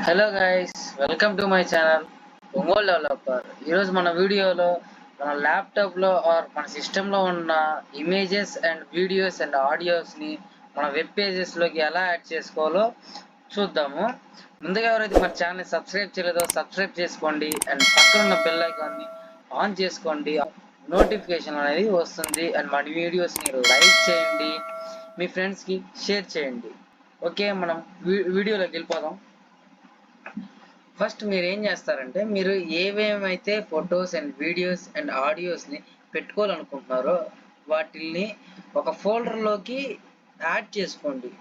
Hello guys, welcome to my channel Ongole developer. ఈరోజు మన వీడియోలో మన ల్యాప్టాప్లో ఆర్ మన సిస్టంలో ఉన్న ఇమేజెస్ అండ్ వీడియోస్ అండ్ ఆడియోస్ని మన వెబ్ పేజెస్లోకి ఎలా యాడ్ చేసుకోవాలో చూద్దాము. ముందుగా ఎవరైతే మన ఛానల్ని సబ్స్క్రైబ్ చేయలేదో సబ్స్క్రైబ్ చేసుకోండి అండ్ పక్కన ఉన్న బెల్ ఐకాన్ని ఆన్ చేసుకోండి. నోటిఫికేషన్ అనేది వస్తుంది అండ్ మన వీడియోస్ని లైక్ చేయండి, మీ ఫ్రెండ్స్కి షేర్ చేయండి. ఓకే, మనం వీడియోలోకి వెళ్ళిపోదాం. ఫస్ట్ మీరు ఏం చేస్తారంటే, మీరు ఏవేమైతే ఫొటోస్ అండ్ వీడియోస్ అండ్ ఆడియోస్ని పెట్టుకోవాలనుకుంటున్నారో వాటిల్ని ఒక ఫోల్డర్లోకి యాడ్ చేసుకోండి.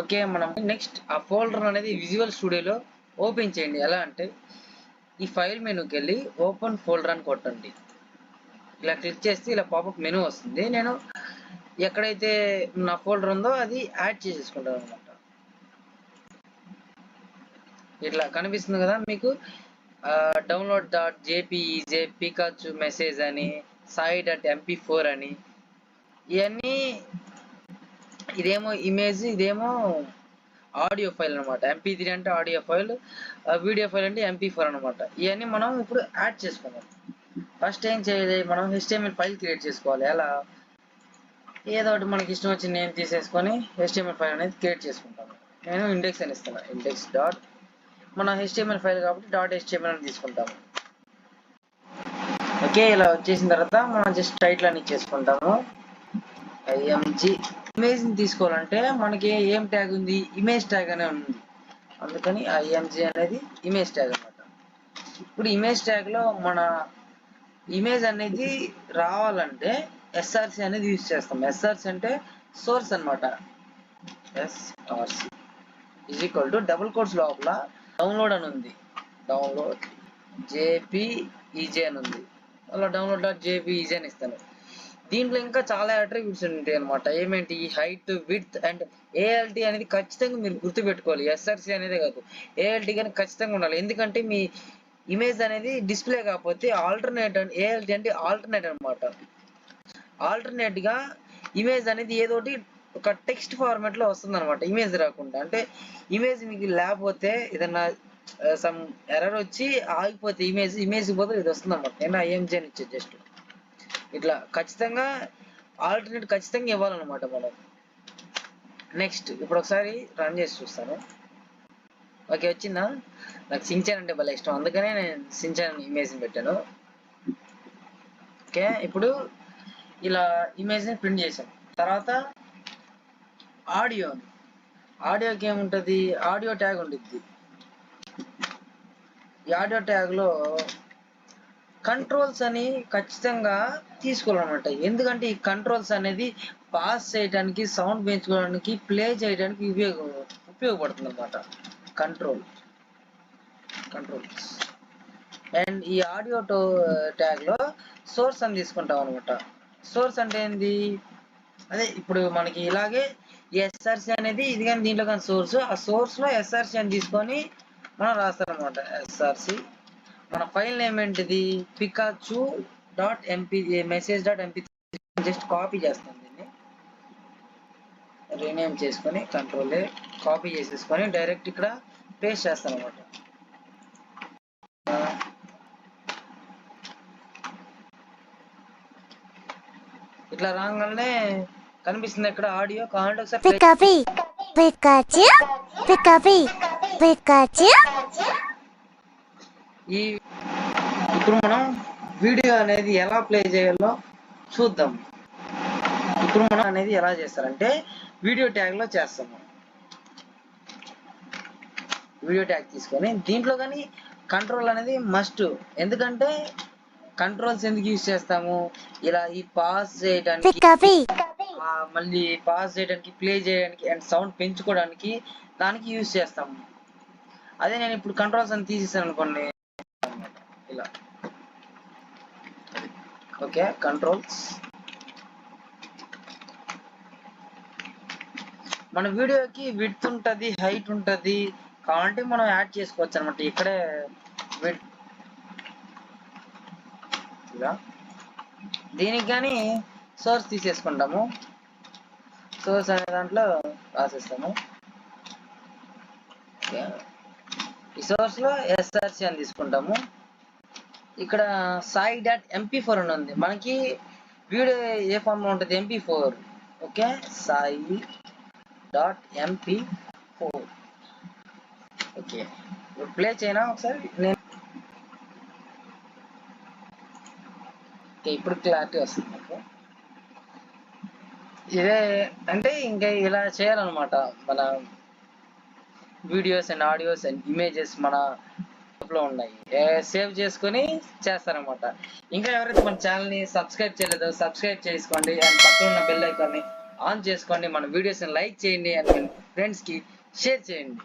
ఓకే, మనం నెక్స్ట్ ఆ ఫోల్డర్ అనేది విజువల్ స్టూడియోలో ఓపెన్ చేయండి. ఎలా అంటే ఈ ఫైల్ మెనూకి వెళ్ళి ఓపెన్ ఫోల్డర్ అని కొట్టండి. ఇలా క్లిక్ చేస్తే ఇలా పాపప్ మెనూ వస్తుంది. నేను ఎక్కడైతే నా ఫోల్డర్ ఉందో అది యాడ్ చేసేసుకుంటాను అనమాట. ఇట్లా కనిపిస్తుంది కదా మీకు, download.jpej పికాచు మెసేజ్ అని, sai.mp4 అని, ఇవన్నీ ఇదేమో ఇమేజ్, ఇదేమో ఆడియో ఫైల్ అనమాట. mp3 అంటే ఆడియో ఫైల్, వీడియో ఫైల్ అంటే mp4 అనమాట. ఇవన్నీ మనం ఇప్పుడు యాడ్ చేసుకుందాం. ఫస్ట్ ఏం చేయాలి, మనం HTML ఫైల్ క్రియేట్ చేసుకోవాలి. ఎలా, ఏదో ఒకటి మనకి ఇష్టం వచ్చిన నేమ్ తీసేసుకొని HTML ఫైల్ అనేది క్రియేట్ చేసుకుంటాము. నేను ఇండెక్స్ అని ఇస్తాను. ఇండెక్స్ డాట్, మన HTML ఫైల్ కాబట్టి .html అని తీసుకుంటాము. ఓకే, ఇలా వచ్చేసిన తర్వాత మనం జస్ట్ టైటిల్ అని ఇచ్చేసుకుంటాము. img ఇమేజ్ని తీసుకోవాలంటే మనకి ఏం ట్యాగ్ ఉంది, ఇమేజ్ ట్యాగ్ అనే ఉంది. అందుకని img అనేది ఇమేజ్ ట్యాగ్ అనమాట. ఇప్పుడు ఇమేజ్ ట్యాగ్లో మన ఇమేజ్ అనేది రావాలంటే src అనేది యూజ్ చేస్తాం. src అంటే సోర్స్ అనమాట. src is equal to double quotes లోపల డౌన్లోడ్ అని ఉంది, డౌన్లోడ్ jpeg అని ఉంది. అలా download.jpeg అని ఇస్తాను. దీంట్లో ఇంకా చాలా అట్రిబ్యూట్స్ ఉంటాయి అనమాట. ఏమేంటి, హైట్, విడ్త్ అండ్ ALT అనేది ఖచ్చితంగా మీరు గుర్తుపెట్టుకోవాలి. SRC అనేది కాదు, ALT కానీ ఖచ్చితంగా ఉండాలి. ఎందుకంటే మీ ఇమేజ్ అనేది డిస్ప్లే కాకపోతే ఆల్టర్నేట్ అండ్ ALT అంటే ఆల్టర్నేట్ అనమాట. ఆల్టర్నేట్గా ఇమేజ్ అనేది ఏదోటి ఒక టెక్స్ట్ ఫార్మాట్లో వస్తుంది అనమాట, ఇమేజ్ రాకుండా. అంటే ఇమేజ్ మీకు లేకపోతే ఏదన్నా సమ్ ఎర్రర్ వచ్చి ఆగిపోతే ఇమేజ్ పోతే ఇది వస్తుంది అనమాట. నేను IMG అని ఇచ్చేది జస్ట్ ఇట్లా. ఖచ్చితంగా ఆల్టర్నేట్ ఖచ్చితంగా ఇవ్వాలన్నమాట మనం. నెక్స్ట్ ఇప్పుడు ఒకసారి రన్ చేసి చూస్తాను. ఓకే, వచ్చిందా? నాకు సించాన్ అంటే భలే ఇష్టం, అందుకనే నేను సించాన్ ఇమేజ్ని పెట్టాను. ఓకే, ఇప్పుడు ఇలా ఇమేజ్ని ప్రింట్ చేసాం. తర్వాత ఆడియోకి ఏముంటుంది, ఆడియో ట్యాగ్ ఉంటుంది. ఈ ఆడియో ట్యాగ్లో కంట్రోల్స్ అని ఖచ్చితంగా తీసుకోవాలన్నమాట. ఎందుకంటే ఈ కంట్రోల్స్ అనేది పాస్ చేయడానికి, సౌండ్ పెంచుకోవడానికి, ప్లే చేయడానికి ఉపయోగపడుతుంది అనమాట. కంట్రోల్స్ అండ్ ఈ ఆడియో ట్యాగ్లో సోర్స్ అని తీసుకుంటాం అనమాట. సోర్స్ అంటే ఏంది, అదే ఇప్పుడు మనకి ఇలాగే SRC అనేది ఇది కానీ దీంట్లో కానీ సోర్స్, ఆ సోర్స్లో SRC అని తీసుకొని మనం రాస్తారనమాట. SRC మన ఫైల్ నేమ్ ఏంటిది, పికాచు.mp మెసేజ్.mp3. జస్ట్ కాపీ చేస్తాం, దీన్ని రీనేమ్ చేసుకొని కంట్రోల్ కాపీ చేసేసుకొని డైరెక్ట్ ఇక్కడ పేస్ట్ చేస్తాం అనమాట. ఇట్లా రాగానే కనిపిస్తుంది ఇక్కడ ఆడియో. కావాలంటే ఒకసారి ఇప్పుడు మనం వీడియో అనేది ఎలా ప్లే చేయాలో చూద్దాం. ఇప్పుడు మనం అనేది ఎలా చేస్తారంటే వీడియో ట్యాగ్లో చేస్తాము. వీడియో ట్యాగ్ తీసుకొని దీంట్లో కానీ కంట్రోల్ అనేది మస్ట్. ఎందుకంటే కంట్రోల్స్ ఎందుకు యూజ్ చేస్తాము, ఇలా ఈ పాస్ చేయడానికి, మళ్ళీ పాస్ చేయడానికి, ప్లే చేయడానికి అండ్ సౌండ్ పెంచుకోవడానికి దానికి యూజ్ చేస్తాము. అదే నేను ఇప్పుడు కంట్రోల్స్ అని తీసేసాను అనుకోండి, ఇలా. ఓకే, కంట్రోల్స్ మన వీడియోకి విడ్త్ ఉంటుంది, హైట్ ఉంటుంది. కావాలంటే మనం యాడ్ చేసుకోవచ్చు అనమాట. ఇక్కడే విడ్త్ ఇలా. దీనికి కానీ సోర్స్ తీసేసుకుంటాము. సోర్స్ అనే దాంట్లో రాసేస్తాము. ఓకే, ఈ సోర్స్ లో ఎస్ఆర్సి అని తీసుకుంటాము. ఇక్కడ సాయి.mp4 అని ఉంది. మనకి వీడియో ఏ ఫామ్ లో ఉంటుంది? mp4. ఓకే, సాయి.mp4. ఓకే, ప్లే చేయనా ఒకసారి నేను. ఇప్పుడు క్లారిటీ వస్తుంది నాకు. ఇదే అంటే ఇంకా ఇలా చేయాలన్నమాట. మన videos and audios and images మన లో ఉన్నాయి, సేవ్ చేసుకొని చేస్తారనమాట. ఇంకా ఎవరైతే మన ఛానల్ని సబ్స్క్రైబ్ చేయలేదో సబ్స్క్రైబ్ చేసుకోండి, అండ్ పక్కన ఉన్న బెల్ ఐకాన్ని ఆన్ చేసుకోండి. మన వీడియోస్ని లైక్ చేయండి అండ్ ఫ్రెండ్స్కి షేర్ చేయండి.